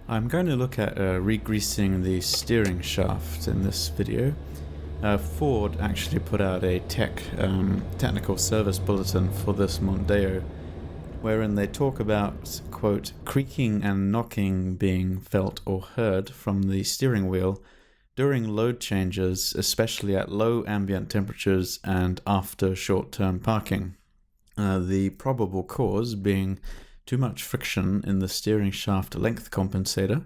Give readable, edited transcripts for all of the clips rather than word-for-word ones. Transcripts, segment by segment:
I'm going to look at re-greasing the steering shaft in this video. Ford actually put out a technical service bulletin for this Mondeo, wherein they talk about, quote, creaking and knocking being felt or heard from the steering wheel during load changes, especially at low ambient temperatures and after short-term parking. The probable cause being too much friction in the steering shaft length compensator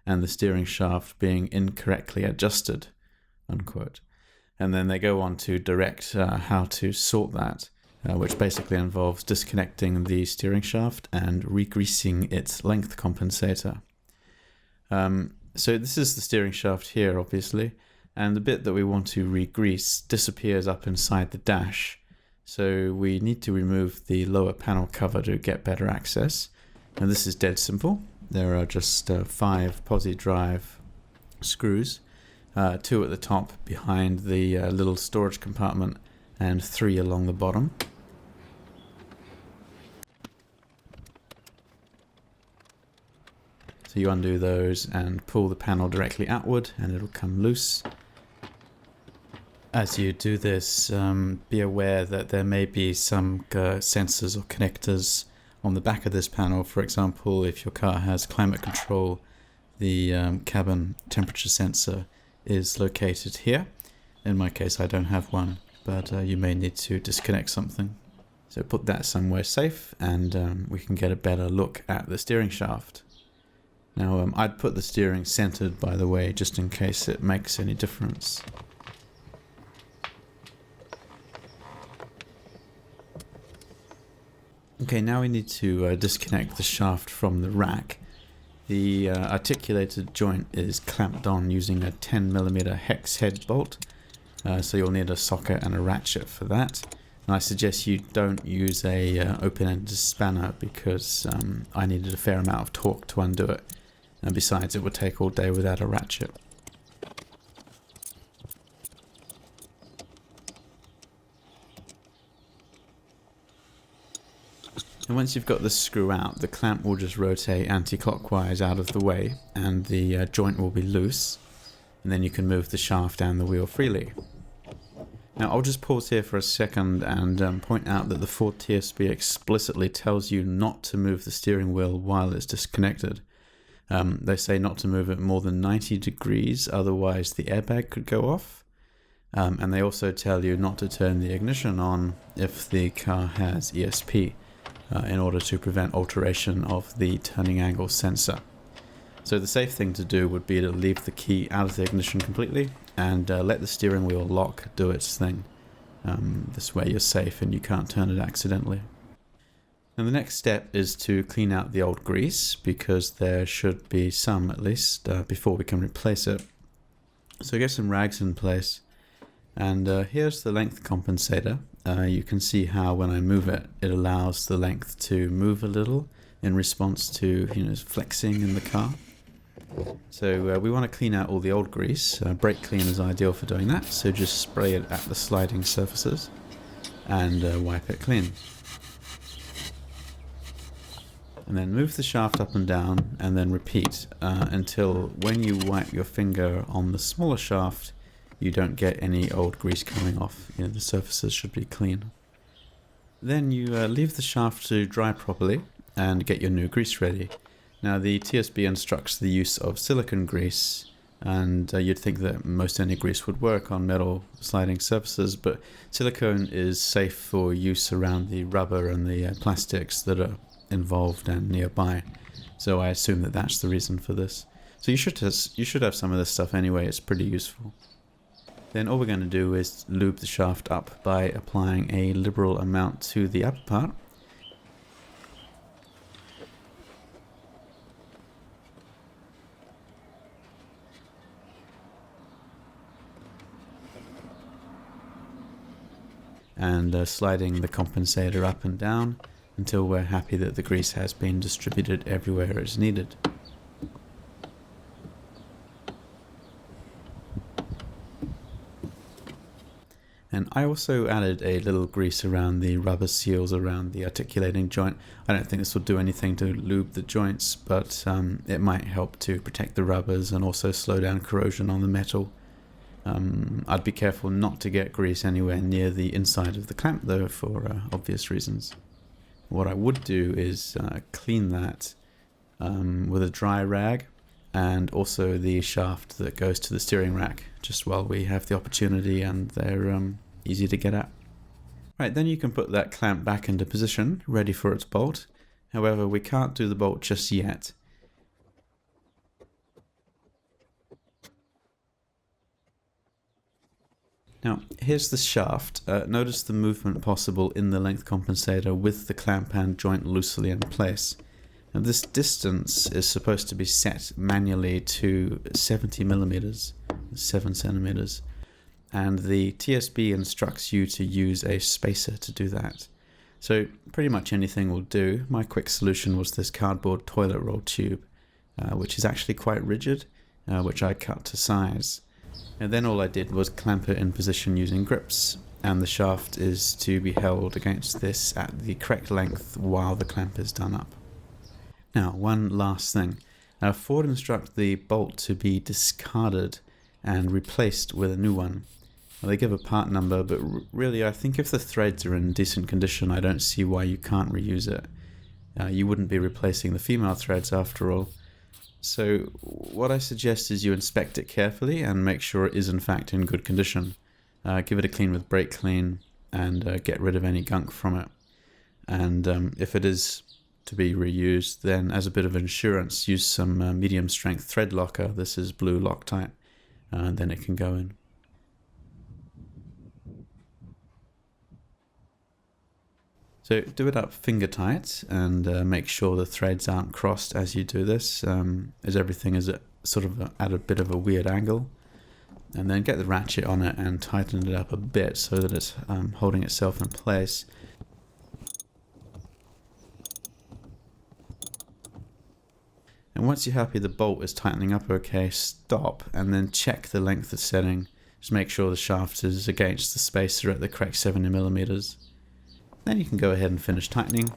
and the steering shaft being incorrectly adjusted, unquote. And then they go on to direct how to sort that, which basically involves disconnecting the steering shaft and re-greasing its length compensator. So this is the steering shaft here, obviously, and the bit that we want to re-grease disappears up inside the dash. So we need to remove the lower panel cover to get better access. And this is dead simple. There are just 5 Pozidriv screws, 2 at the top behind the little storage compartment and 3 along the bottom. So you undo those and pull the panel directly outward and it'll come loose. As you do this, be aware that there may be some sensors or connectors on the back of this panel. For example, if your car has climate control, the cabin temperature sensor is located here. In my case, I don't have one, but you may need to disconnect something. So put that somewhere safe and we can get a better look at the steering shaft. Now, I'd put the steering centered, by the way, just in case it makes any difference. Okay, now we need to disconnect the shaft from the rack. The articulated joint is clamped on using a 10mm hex head bolt, so you'll need a socket and a ratchet for that. And I suggest you don't use a open-ended spanner because I needed a fair amount of torque to undo it, and besides it would take all day without a ratchet. And once you've got the screw out, the clamp will just rotate anti-clockwise out of the way and the joint will be loose, and then you can move the shaft down the wheel freely. Now I'll just pause here for a second and point out that the Ford TSB explicitly tells you not to move the steering wheel while it's disconnected. They say not to move it more than 90 degrees, otherwise the airbag could go off. And they also tell you not to turn the ignition on if the car has ESP. In order to prevent alteration of the turning angle sensor. So the safe thing to do would be to leave the key out of the ignition completely and let the steering wheel lock do its thing. This way you're safe and you can't turn it accidentally. And the next step is to clean out the old grease, because there should be some at least before we can replace it. So get some rags in place, and here's the length compensator. You can see how when I move it, it allows the length to move a little in response to flexing in the car. So we want to clean out all the old grease. Brake clean is ideal for doing that, so just spray it at the sliding surfaces and wipe it clean. And then move the shaft up and down and then repeat until when you wipe your finger on the smaller shaft, you don't get any old grease coming off. The surfaces should be clean. Then you leave the shaft to dry properly and get your new grease ready. Now the TSB instructs the use of silicone grease, and you'd think that most any grease would work on metal sliding surfaces, but silicone is safe for use around the rubber and the plastics that are involved and nearby. So I assume that that's the reason for this. So you should have some of this stuff anyway. It's pretty useful. Then all we're going to do is lube the shaft up by applying a liberal amount to the upper part. And sliding the compensator up and down until we're happy that the grease has been distributed everywhere it's needed. And I also added a little grease around the rubber seals around the articulating joint. I don't think this will do anything to lube the joints, but it might help to protect the rubbers and also slow down corrosion on the metal. I'd be careful not to get grease anywhere near the inside of the clamp though, for obvious reasons. What I would do is clean that with a dry rag, and also the shaft that goes to the steering rack, just while we have the opportunity and they're easy to get at. Right, then you can put that clamp back into position, ready for its bolt. However, we can't do the bolt just yet. Now, here's the shaft. Notice the movement possible in the length compensator with the clamp and joint loosely in place. Now, this distance is supposed to be set manually to 70 millimeters, 7 centimeters, and the TSB instructs you to use a spacer to do that. So pretty much anything will do. My quick solution was this cardboard toilet roll tube, which is actually quite rigid, which I cut to size. And then all I did was clamp it in position using grips, and the shaft is to be held against this at the correct length while the clamp is done up. Now, one last thing. Ford instruct the bolt to be discarded and replaced with a new one. Now, they give a part number, but really I think if the threads are in decent condition, I don't see why you can't reuse it. You wouldn't be replacing the female threads after all. So what I suggest is you inspect it carefully and make sure it is in fact in good condition. Give it a clean with brake clean and get rid of any gunk from it. And if it is to be reused, then as a bit of insurance, use some medium strength thread locker. This is blue Loctite, and then it can go in. So do it up finger tight and make sure the threads aren't crossed as you do this, as everything is at a bit of a weird angle. And then get the ratchet on it and tighten it up a bit so that it's holding itself in place. And once you're happy the bolt is tightening up okay, stop and then check the length of setting. Just make sure the shaft is against the spacer at the correct 70 millimeters. Then you can go ahead and finish tightening.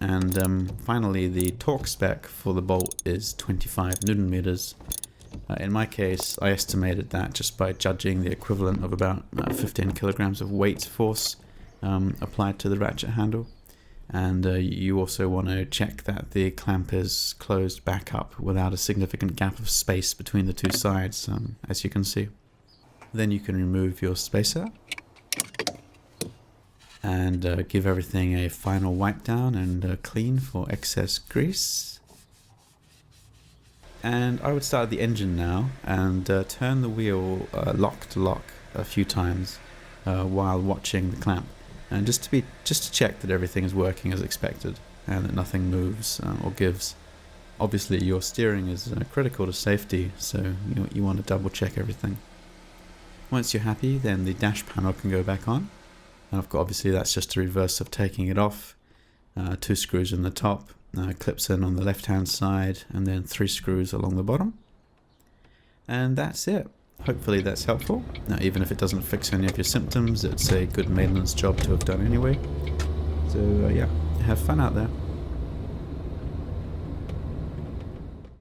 And finally, the torque spec for the bolt is 25 Newton meters. In my case, I estimated that just by judging the equivalent of about 15 kilograms of weight force applied to the ratchet handle. And you also want to check that the clamp is closed back up without a significant gap of space between the two sides, as you can see. Then you can remove your spacer and give everything a final wipe down and clean for excess grease. And I would start the engine now and turn the wheel lock to lock a few times while watching the clamp. And just to check that everything is working as expected and that nothing moves or gives. Obviously your steering is critical to safety, so you want to double check everything. Once you're happy, then the dash panel can go back on. And obviously that's just a reverse of taking it off. 2 screws in the top, clips in on the left hand side, and then 3 screws along the bottom. And that's it. Hopefully that's helpful. Now, even if it doesn't fix any of your symptoms, it's a good maintenance job to have done anyway. So yeah, have fun out there.